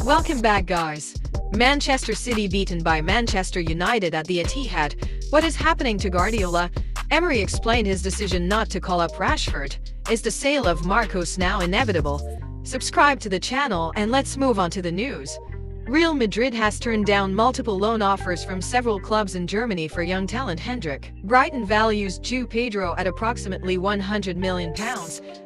Welcome back, guys. Manchester City beaten by Manchester United at the Etihad. What is happening to Guardiola? Emery explained his decision not to call up Rashford. Is the sale of Marcos now inevitable? Subscribe to the channel and let's move on to the news. Real Madrid has turned down multiple loan offers from several clubs in Germany for young talent Hendrik. Brighton values João Pedro at approximately £100 million,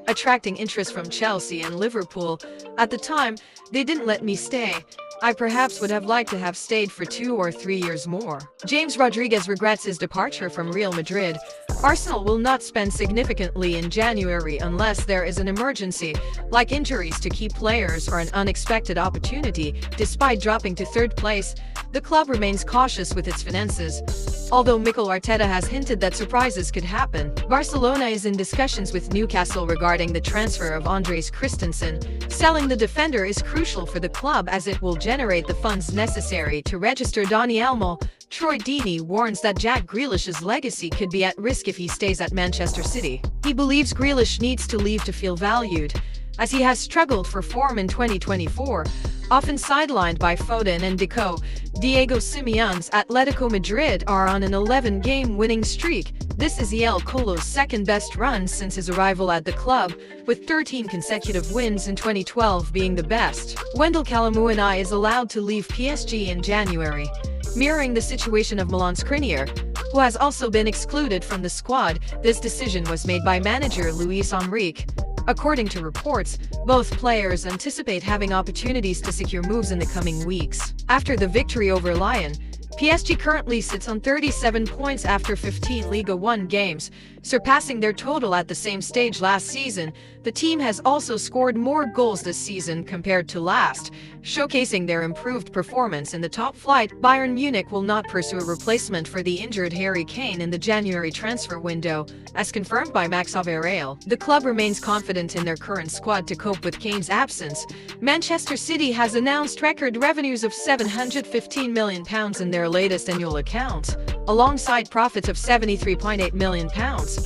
attracting interest from Chelsea and Liverpool. At the time, they didn't let me stay. I perhaps would have liked to have stayed for 2 or 3 years more. James Rodriguez regrets his departure from Real Madrid. Arsenal will not spend significantly in January unless there is an emergency, like injuries to key players or an unexpected opportunity. Despite dropping to third place, the club remains cautious with its finances. Although Mikel Arteta has hinted that surprises could happen, Barcelona is in discussions with Newcastle regarding the transfer of Andreas Christensen. Selling the defender is crucial for the club as it will generate the funds necessary to register Dani Olmo. Troy Deeney warns that Jack Grealish's legacy could be at risk if he stays at Manchester City. He believes Grealish needs to leave to feel valued, as he has struggled for form in 2024. Often sidelined by Foden and Deco, Diego Simeone's Atletico Madrid are on an 11-game winning streak. This is El Colo's second-best run since his arrival at the club, with 13 consecutive wins in 2012 being the best. Wendell Kalamuani is allowed to leave PSG in January, mirroring the situation of Milan Skriniar, who has also been excluded from the squad. This decision was made by manager Luis Enrique. According to reports, both players anticipate having opportunities to secure moves in the coming weeks. After the victory over Lyon, PSG currently sits on 37 points after 15 Liga 1 games, surpassing their total at the same stage last season. The team has also scored more goals this season compared to last, showcasing their improved performance in the top flight. Bayern Munich will not pursue a replacement for the injured Harry Kane in the January transfer window, as confirmed by Max Averell. The club remains confident in their current squad to cope with Kane's absence. Manchester City has announced record revenues of £715 million in their latest annual account, alongside profits of £73.8 million.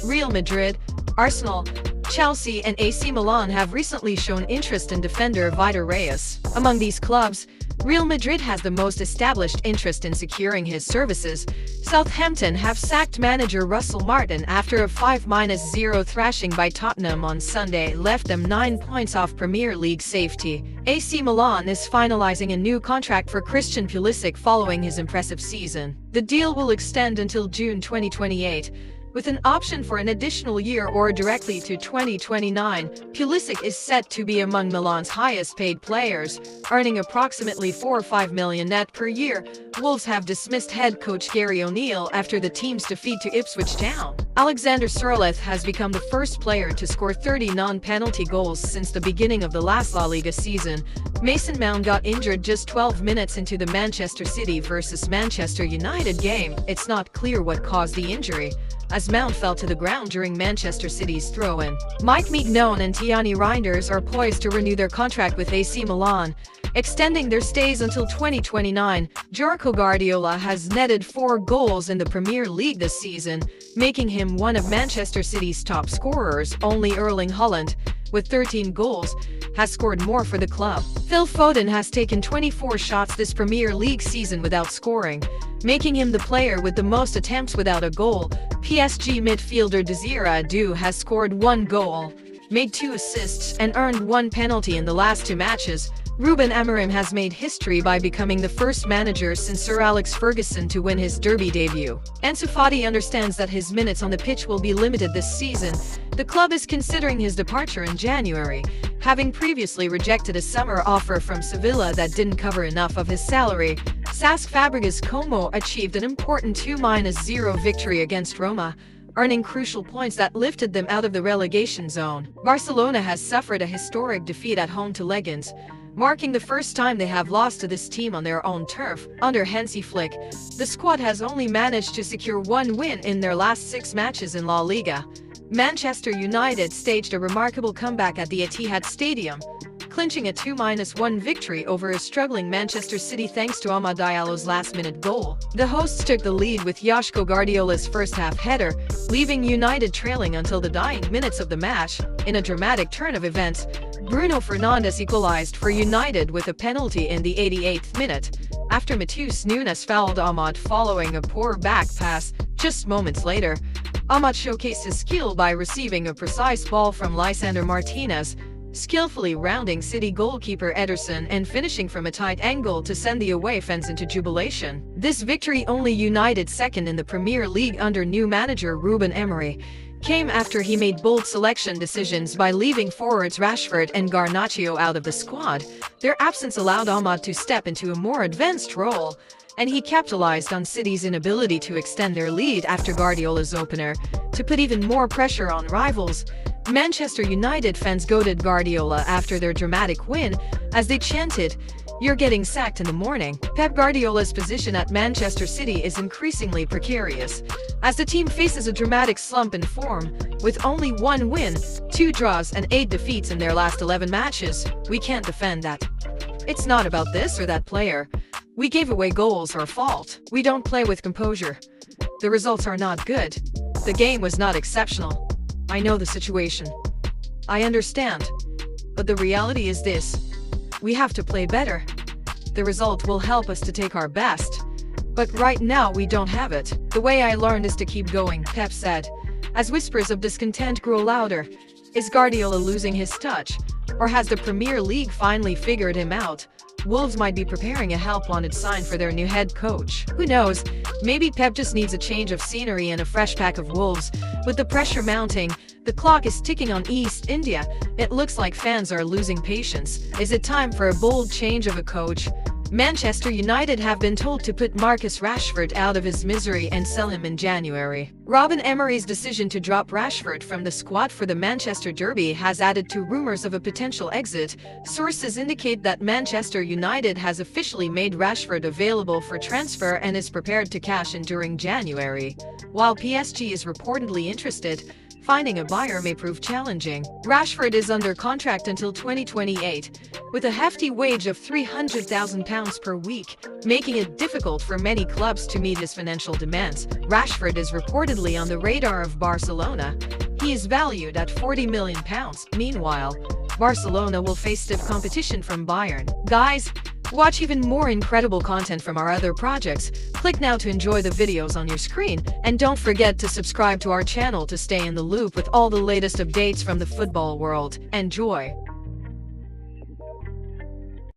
Real Madrid, Arsenal, Chelsea and AC Milan have recently shown interest in defender Vitor Reyes. Among these clubs, Real Madrid has the most established interest in securing his services. Southampton have sacked manager Russell Martin after a 5-0 thrashing by Tottenham on Sunday left them 9 points off Premier League safety. AC Milan is finalizing a new contract for Christian Pulisic following his impressive season. The deal will extend until June 2028. With an option for an additional year or directly to 2029, Pulisic is set to be among Milan's highest-paid players, earning approximately £4 or £5 million net per year. Wolves have dismissed head coach Gary O'Neill after the team's defeat to Ipswich Town. Alexander Sørloth has become the first player to score 30 non-penalty goals since the beginning of the last La Liga season. Mason Mount got injured just 12 minutes into the Manchester City vs Manchester United game. It's not clear what caused the injury, as Mount fell to the ground during Manchester City's throw-in. Mike Mignon and Thierry Reinders are poised to renew their contract with AC Milan, extending their stays until 2029. Jorge Guardiola has netted 4 goals in the Premier League this season, making him one of Manchester City's top scorers. Only Erling Haaland, with 13 goals, has scored more for the club. Phil Foden has taken 24 shots this Premier League season without scoring, making him the player with the most attempts without a goal. PSG midfielder Desire Adu has scored 1 goal, made 2 assists, and earned 1 penalty in the last 2 matches. Ruben Amorim has made history by becoming the first manager since Sir Alex Ferguson to win his derby debut. Ansu Fati understands that his minutes on the pitch will be limited this season. The club is considering his departure in January, having previously rejected a summer offer from Sevilla that didn't cover enough of his salary. Cesc Fabregas Como achieved an important 2-0 victory against Roma, earning crucial points that lifted them out of the relegation zone. Barcelona has suffered a historic defeat at home to Leganés, marking the first time they have lost to this team on their own turf. Under Hansi Flick, the squad has only managed to secure 1 win in their last 6 matches in La Liga. Manchester United staged a remarkable comeback at the Etihad Stadium, clinching a 2-1 victory over a struggling Manchester City thanks to Amad Diallo's last-minute goal. The hosts took the lead with Joško Guardiola's first-half header, leaving United trailing until the dying minutes of the match. In a dramatic turn of events, Bruno Fernandes equalized for United with a penalty in the 88th minute, after Matheus Nunes fouled Ahmad following a poor back pass. Just moments later, Ahmad showcased his skill by receiving a precise ball from Lisandro Martinez, skillfully rounding City goalkeeper Ederson and finishing from a tight angle to send the away fans into jubilation. This victory, only United second in the Premier League under new manager Ruben Emery, came after he made bold selection decisions by leaving forwards Rashford and Garnacho out of the squad. Their absence allowed Ahmad to step into a more advanced role, and he capitalized on City's inability to extend their lead after Guardiola's opener, to put even more pressure on rivals. Manchester United fans goaded Guardiola after their dramatic win, as they chanted, "You're getting sacked in the morning." Pep Guardiola's position at Manchester City is increasingly precarious, as the team faces a dramatic slump in form, with only 1 win, 2 draws and 8 defeats in their last 11 matches. "We can't defend that. It's not about this or that player. We gave away goals, our fault. We don't play with composure. The results are not good. The game was not exceptional. I know the situation. I understand. But the reality is this. We have to play better. The result will help us to take our best. But right now we don't have it. The way I learned is to keep going," Pep said, as whispers of discontent grew louder. Is Guardiola losing his touch? Or has the Premier League finally figured him out? Wolves might be preparing a help-wanted sign for their new head coach. Who knows? Maybe Pep just needs a change of scenery and a fresh pack of wolves. With the pressure mounting, the clock is ticking on East India. It looks like fans are losing patience. Is it time for a bold change of a coach? Manchester United have been told to put Marcus Rashford out of his misery and sell him in January. Ruben Emery's decision to drop Rashford from the squad for the Manchester derby has added to rumors of a potential exit. Sources indicate that Manchester United has officially made Rashford available for transfer and is prepared to cash in during January. While PSG is reportedly interested, finding a buyer may prove challenging. Rashford is under contract until 2028, with a hefty wage of £300,000 per week, making it difficult for many clubs to meet his financial demands. Rashford is reportedly on the radar of Barcelona. He is valued at £40 million. Meanwhile, Barcelona will face stiff competition from Bayern. Guys, watch even more incredible content from our other projects. Click now to enjoy the videos on your screen, and don't forget to subscribe to our channel to stay in the loop with all the latest updates from the football world. Enjoy!